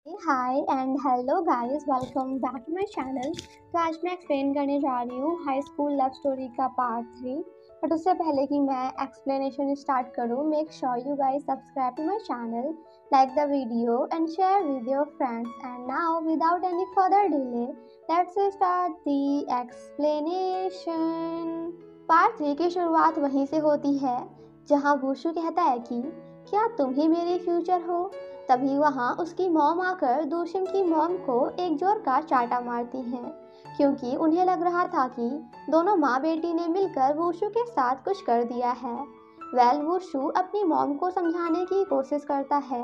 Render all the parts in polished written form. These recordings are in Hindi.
Hi and hello guys, welcome back to my channel. तो आज मैं एक्सप्लेन करने जा रही हूँ हाई स्कूल लव स्टोरी का पार्ट 3। बट उससे पहले कि मैं एक्सप्लेनेशन स्टार्ट करूँ, make sure you guys subscribe to my channel, like the video and share with your friends. And now without any further delay let's start the explanation. Part 3 की शुरुआत वहीं से होती है जहाँ वुशु कहता है कि क्या तुम ही मेरे फ्यूचर हो। तभी वहाँ उसकी मॉम आकर दूशिम की मॉम को एक जोर का चांटा मारती हैं, क्योंकि उन्हें लग रहा था कि दोनों माँ बेटी ने मिलकर वुशु के साथ कुछ कर दिया है। वुशु अपनी मॉम को समझाने की कोशिश करता है,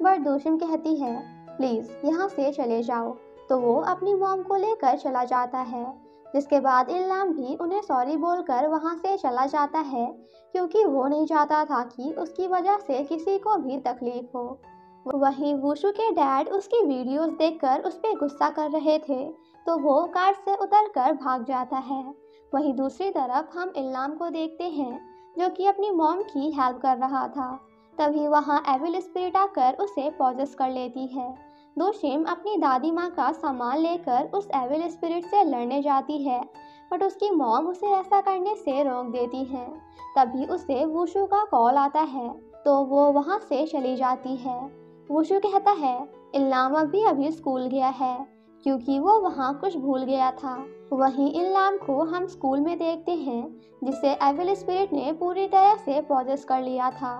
बट दूशिम कहती है प्लीज़ यहाँ से चले जाओ। तो वो अपनी मॉम को लेकर चला जाता है, जिसके बाद इल्लाम भी उन्हें सॉरी बोलकर वहाँ से चला जाता है, क्योंकि वो नहीं चाहता था कि उसकी वजह से किसी को भी तकलीफ हो। वहीं वुशु के डैड उसकी वीडियोस देखकर उस पर गुस्सा कर रहे थे, तो वो कार से उतरकर भाग जाता है। वहीं दूसरी तरफ हम इल्लाम को देखते हैं, जो कि अपनी मॉम की हेल्प कर रहा था। तभी वहाँ एविल स्पिरिट आकर उसे पॉजेस कर लेती है। दोशिम अपनी दादी माँ का सामान लेकर उस एविल स्पिरिट से लड़ने जाती है, बट उसकी मॉम उसे ऐसा करने से रोक देती है। तभी उसे वुशु का कॉल आता है, तो वो वहाँ से चली जाती है। वुशु कहता है इल्लाम अभी स्कूल गया है, क्योंकि वो वहाँ कुछ भूल गया था। वहीं इल्लाम को हम स्कूल में देखते हैं, जिसे एविल स्पिरिट ने पूरी तरह से पॉजेस कर लिया था।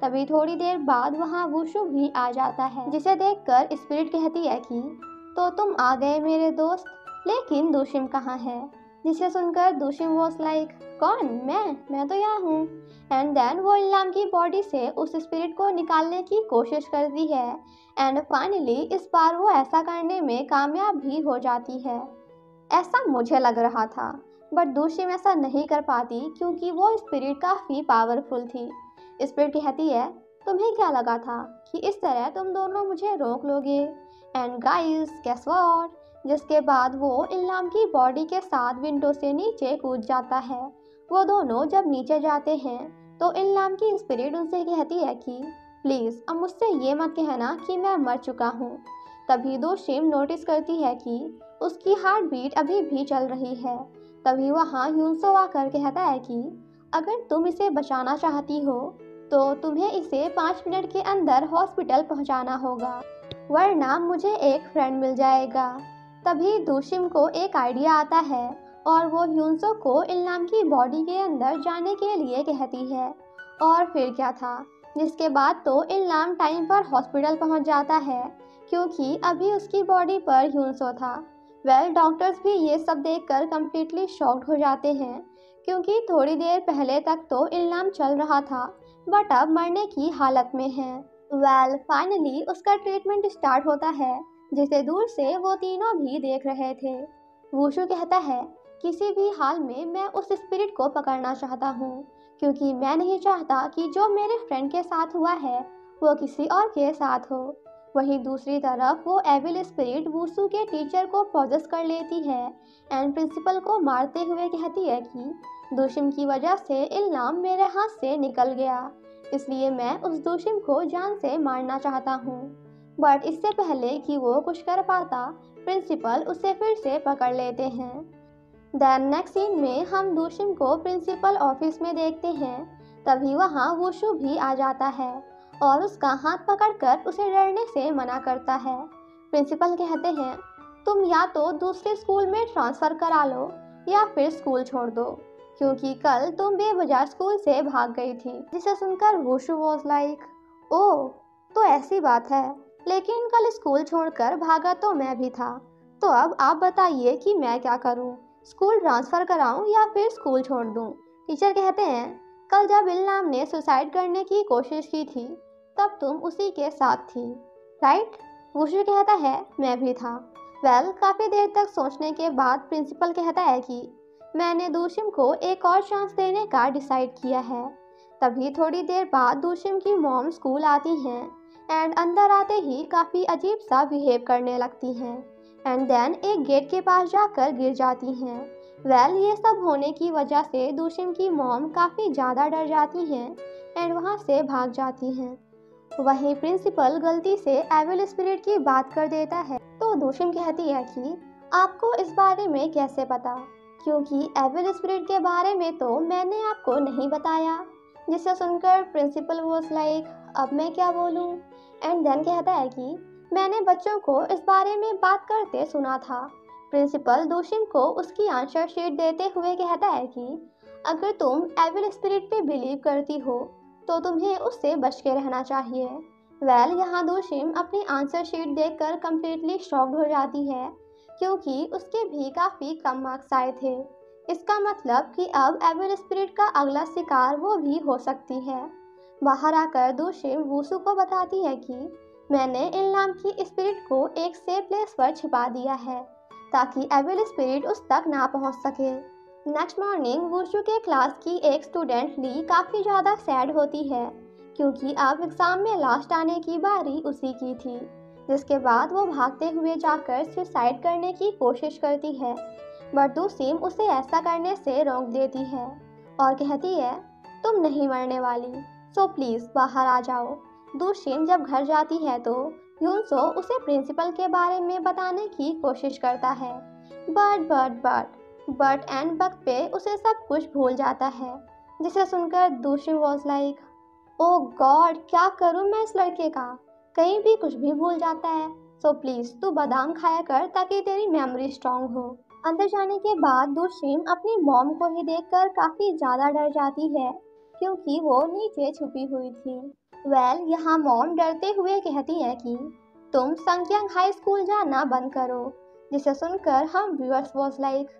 तभी थोड़ी देर बाद वहाँ वुशु भी आ जाता है, जिसे देखकर स्पिरिट कहती है कि तो तुम आ गए मेरे दोस्त, लेकिन दूशिम कहाँ है। जिसे सुनकर दूशिम वॉज लाइक कौन, मैं तो यहाँ हूँ। एंड देन वो इल्लाम की बॉडी से उस स्पिरिट को निकालने की कोशिश करती है, एंड फाइनली इस बार वो ऐसा करने में कामयाब भी हो जाती है। ऐसा मुझे लग रहा था, बट दूशिम ऐसा नहीं कर पाती, क्योंकि वो स्पिरिट काफ़ी पावरफुल थी। स्पिरिट कहती है तुम्हें क्या लगा था कि इस तरह तुम दोनों मुझे रोक लोगे। एंड गाइस गेस व्हाट, जिसके बाद वो इल्लाम की बॉडी के साथ विंडो से नीचे कूद जाता है। वो दोनों जब नीचे जाते हैं, तो इल्लाम की स्पिरिट उनसे कहती है कि प्लीज़ अब मुझसे ये मत कहना कि मैं मर चुका हूँ। तभी दोशिम नोटिस करती है कि उसकी हार्ट बीट अभी भी चल रही है। तभी वहाँ यूनसो आकर कहता है कि अगर तुम इसे बचाना चाहती हो, तो तुम्हें इसे 5 मिनट के अंदर हॉस्पिटल पहुँचाना होगा, वरना मुझे एक फ्रेंड मिल जाएगा। तभी दोशिम को एक आइडिया आता है, और वो यूनसो को इल्लाम की बॉडी के अंदर जाने के लिए कहती है। और फिर क्या था, जिसके बाद तो इल्लाम टाइम पर हॉस्पिटल पहुंच जाता है, क्योंकि अभी उसकी बॉडी पर यूनसो था। डॉक्टर्स भी ये सब देखकर कम्प्लीटली शॉक्ड हो जाते हैं, क्योंकि थोड़ी देर पहले तक तो इल्लाम चल रहा था, बट अब मरने की हालत में है। फाइनली उसका ट्रीटमेंट स्टार्ट होता है, जिसे दूर से वो तीनों भी देख रहे थे। वुशु कहता है किसी भी हाल में मैं उस स्पिरिट को पकड़ना चाहता हूँ, क्योंकि मैं नहीं चाहता कि जो मेरे फ्रेंड के साथ हुआ है वो किसी और के साथ हो। वहीं दूसरी तरफ वो एविल स्पिरिट वुशु के टीचर को पॉजेस कर लेती है, एंड प्रिंसिपल को मारते हुए कहती है कि दोशिम की वजह से इल्लाम मेरे हाथ से निकल गया, इसलिए मैं उस दोशिम को जान से मारना चाहता हूँ। बट इससे पहले कि वो कुछ कर पाता, प्रिंसिपल उसे फिर से पकड़ लेते हैं। देन नेक्स्ट सीन में हम दोशिम को प्रिंसिपल ऑफिस में देखते हैं। तभी वहाँ वुशु भी आ जाता है, और उसका हाथ पकड़कर उसे डरने से मना करता है। प्रिंसिपल कहते हैं तुम या तो दूसरे स्कूल में ट्रांसफ़र करा लो, या फिर स्कूल छोड़ दो, क्योंकि कल तुम बेवजह स्कूल से भाग गई थी। जिसे सुनकर वुशु वॉज लाइक ओह, तो ऐसी बात है, लेकिन कल स्कूल छोड़कर भागा तो मैं भी था। तो अब आप बताइए कि मैं क्या करूं, स्कूल ट्रांसफ़र कराऊं या फिर स्कूल छोड़ दूं। टीचर कहते हैं कल जब इल्लाम ने सुसाइड करने की कोशिश की थी, तब तुम उसी के साथ थी, राइट। वुशु कहता है मैं भी था। काफ़ी देर तक सोचने के बाद प्रिंसिपल कहता है कि मैंने दोशिम को एक और चांस देने का डिसाइड किया है। तभी थोड़ी देर बाद दोशिम की मॉम स्कूल आती हैं, एंड अंदर आते ही काफ़ी अजीब सा बिहेव करने लगती हैं, एंड देन एक गेट के पास जाकर गिर जाती हैं। ये सब होने की वजह से दोशिम की मॉम काफ़ी ज़्यादा डर जाती हैं, एंड वहाँ से भाग जाती हैं। वहीं प्रिंसिपल गलती से एविल स्पिरिट की बात कर देता है तो दूशिम कहती है कि आपको इस बारे में कैसे पता, क्योंकि एविल स्पिरिट के बारे में तो मैंने आपको नहीं बताया। जिसे सुनकर प्रिंसिपल वॉज लाइक अब मैं क्या बोलूँ। एंड देन कहता है कि मैंने बच्चों को इस बारे में बात करते सुना था। प्रिंसिपल दूशिम को उसकी आंसर शीट देते हुए कहता है कि अगर तुम एविल स्पिरिट पे बिलीव करती हो तो तुम्हें उससे बच के रहना चाहिए। यहाँ दूशिम अपनी आंसर शीट देखकर कम्प्लीटली शॉक्ड हो जाती है, क्योंकि उसके भी काफ़ी कम मार्क्स आए थे। इसका मतलब कि अब एविल स्पिरिट का अगला शिकार वो भी हो सकती है। बाहर आकर दूशिम वूसू को बताती है कि मैंने इन नाम की स्पिरिट को एक सेफ प्लेस पर छिपा दिया है ताकि एविल स्पिरिट उस तक ना पहुंच सके। नेक्स्ट मॉर्निंग वूशू के क्लास की एक स्टूडेंट ली काफ़ी ज़्यादा सैड होती है, क्योंकि अब एग्ज़ाम में लास्ट आने की बारी उसी की थी। जिसके बाद वो भागते हुए जाकर सुसाइड करने की कोशिश करती है, बट दूशिम उसे ऐसा करने से रोक देती है और कहती है तुम नहीं मरने वाली, सो प्लीज़ बाहर आ जाओ। दूशिम जब घर जाती है तो यूनसो उसे प्रिंसिपल के बारे में बताने की कोशिश करता है, बट एंड वक्त पे उसे सब कुछ भूल जाता है। जिसे सुनकर दूशिम वॉज लाइक ओ गॉड, क्या करूँ मैं इस लड़के का, कहीं भी कुछ भी भूल जाता है। सो प्लीज़ तू बादाम खाया कर ताकि तेरी मेमोरी स्ट्रांग हो। अंदर जाने के बाद दूशिम अपनी मॉम को ही देखकर काफ़ी ज़्यादा डर जाती है, क्योंकि वो नीचे छुपी हुई थी। यहाँ मॉम डरते हुए कहती है कि तुम संक्यांग हाई स्कूल जाना बंद करो। जिसे सुनकर हम व्यूअर्स वॉज लाइक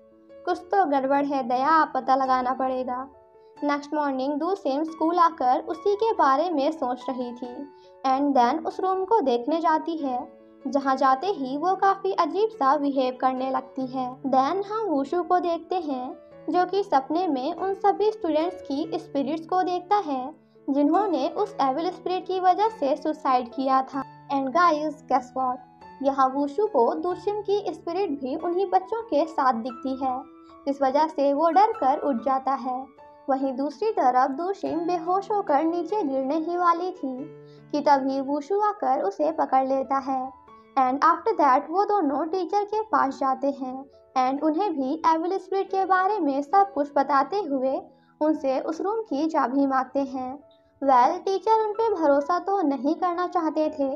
कुछ तो गड़बड़ है दया, पता लगाना पड़ेगा। नेक्स्ट मॉर्निंग दूशिम स्कूल आकर उसी के बारे में सोच रही थी एंड देन उस रूम को देखने जाती है, जहाँ जाते ही वो काफ़ी अजीब सा बिहेव करने लगती है। देन हम वूशू को देखते हैं, जो कि सपने में उन सभी स्टूडेंट्स की स्पिरिट्स को देखता है जिन्होंने उस एविल स्पिरिट की वजह से सुसाइड किया था। एंड गाइस गेस व्हाट, यहाँ वूशू को दूशिम की स्पिरिट भी उन्हीं बच्चों के साथ दिखती है, इस वजह से वो डर कर उठ जाता है। वहीं दूसरी तरफ दूशिम बेहोश होकर नीचे गिरने ही वाली थी कि तभी वूशू आकर उसे पकड़ लेता है। एंड आफ्टर दैट वो दोनों टीचर के पास जाते हैं एंड उन्हें भी एविल स्पिरिट के बारे में सब कुछ बताते हुए उनसे उस रूम की चाबी मांगते हैं। टीचर उन पे भरोसा तो नहीं करना चाहते थे,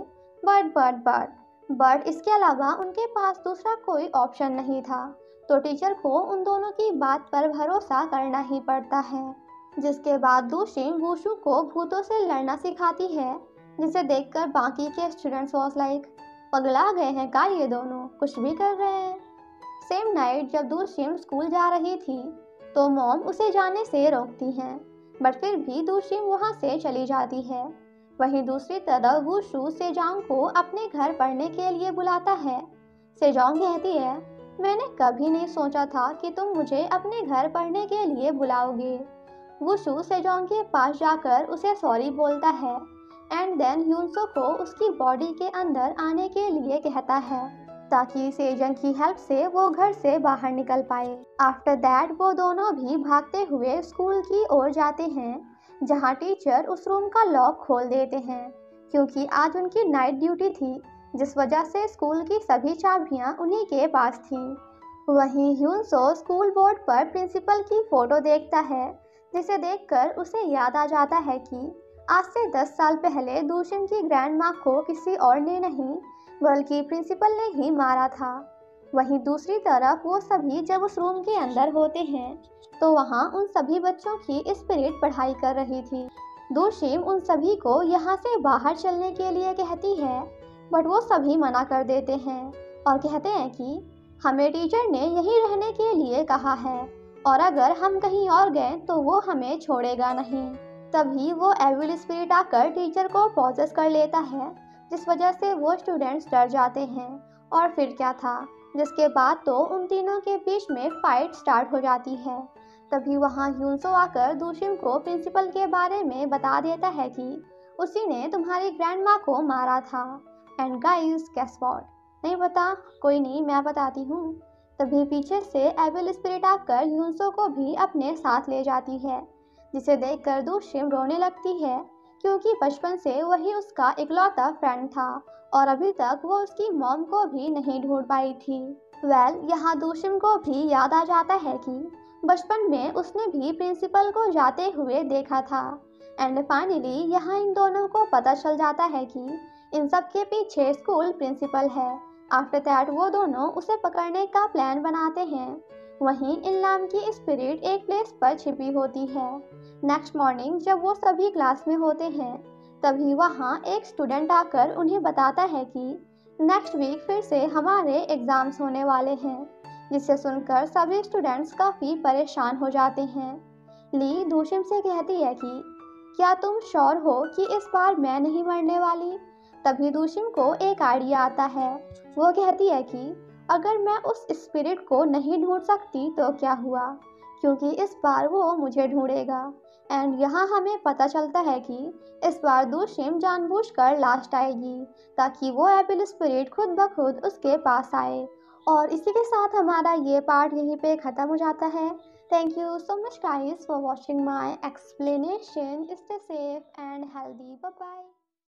बट इसके अलावा उनके पास दूसरा कोई ऑप्शन नहीं था, तो टीचर को उन दोनों की बात पर भरोसा करना ही पड़ता है। जिसके बाद दूशिम वूशू को भूतों से लड़ना सिखाती है, जिसे देखकर बाकी के स्टूडेंट्स वॉज लाइक पगला गए हैं का ये दोनों, कुछ भी कर रहे हैं। सेम नाइट जब दूशिम स्कूल जा रही थी तो मॉम उसे जाने से रोकती हैं, बट फिर भी दूशिम वहाँ से चली जाती है। वहीं दूसरी तरफ वूशू सेजोंग को अपने घर पढ़ने के लिए बुलाता है। सेजोंग कहती है मैंने कभी नहीं सोचा था कि तुम मुझे अपने घर पढ़ने के लिए बुलाओगे। वूशू सेजोंग के पास जाकर उसे सॉरी बोलता है एंड देन यूनसो को उसकी बॉडी के अंदर आने के लिए कहता है ताकि सेजोंग की हेल्प से वो घर से बाहर निकल पाए। आफ्टर दैट वो दोनों भी भागते हुए स्कूल की ओर जाते हैं, जहाँ टीचर उस रूम का लॉक खोल देते हैं, क्योंकि आज उनकी नाइट ड्यूटी थी, जिस वजह से स्कूल की सभी चाबियां उन्हीं के पास थी। वहीं ह्यूनसो स्कूल बोर्ड पर प्रिंसिपल की फोटो देखता है, जिसे देखकर उसे याद आ जाता है कि आज से 10 साल पहले दूशिम की ग्रैंड माँ को किसी और ने नहीं बल्कि प्रिंसिपल ने ही मारा था। वहीं दूसरी तरफ वो सभी जब उस रूम के अंदर होते हैं तो वहाँ उन सभी बच्चों की स्पिरिट पढ़ाई कर रही थी। दूशिम उन सभी को यहाँ से बाहर चलने के लिए कहती है, बट वो सभी मना कर देते हैं और कहते हैं कि हमें टीचर ने यहीं रहने के लिए कहा है और अगर हम कहीं और गए तो वो हमें छोड़ेगा नहीं। तभी वो एविल स्पिरिट आकर टीचर को पॉसेस कर लेता है, जिस वजह से वो स्टूडेंट्स डर जाते हैं। और फिर क्या था, जिसके बाद तो उन तीनों के बीच में फाइट स्टार्ट हो जाती है। तभी वहाँ यूनसो आकर दूशिम को प्रिंसिपल के बारे में बता देता है कि उसी ने तुम्हारी ग्रैंड माँ को मारा था। एंड गाइस गेस व्हाट, नहीं पता, कोई नहीं मैं बताती हूँ। तभी पीछे से एविल स्पिरिट आकर यूनसो को भी अपने साथ ले जाती है, जिसे देखकर दूशिम रोने लगती है, क्योंकि बचपन से वही उसका इकलौता फ्रेंड था और अभी तक वो उसकी मॉम को भी नहीं ढूंढ पाई थी। यहाँ दूशिम को भी याद आ जाता है कि बचपन में उसने भी प्रिंसिपल को जाते हुए देखा था। एंड फाइनली यहाँ इन दोनों को पता चल जाता है कि इन सब के पीछे स्कूल प्रिंसिपल है। आफ्टर दैट वो दोनों उसे पकड़ने का प्लान बनाते हैं। वहीं इल्लाम की स्पिरिट एक प्लेस पर छिपी होती है। नेक्स्ट मॉर्निंग जब वो सभी क्लास में होते हैं, तभी वहाँ एक स्टूडेंट आकर उन्हें बताता है कि नेक्स्ट वीक फिर से हमारे एग्जाम्स होने वाले हैं, जिसे सुनकर सभी स्टूडेंट्स काफ़ी परेशान हो जाते हैं। ली दूशिम से कहती है कि क्या तुम श्योर हो कि इस बार मैं नहीं मरने वाली? तभी दूशिम को एक आइडिया आता है। वो कहती है कि अगर मैं उस स्पिरिट को नहीं ढूंढ सकती तो क्या हुआ, क्योंकि इस बार वो मुझे ढूंढेगा। एंड यहाँ हमें पता चलता है कि इस बार दूशिम जानबूझकर लास्ट आएगी ताकि वो एपिल स्पिरिट खुद ब खुद उसके पास आए। और इसी के साथ हमारा ये पार्ट यहीं पे ख़त्म हो जाता है। Thank you so much guys for watching my explanation. Stay safe and healthy. Bye bye.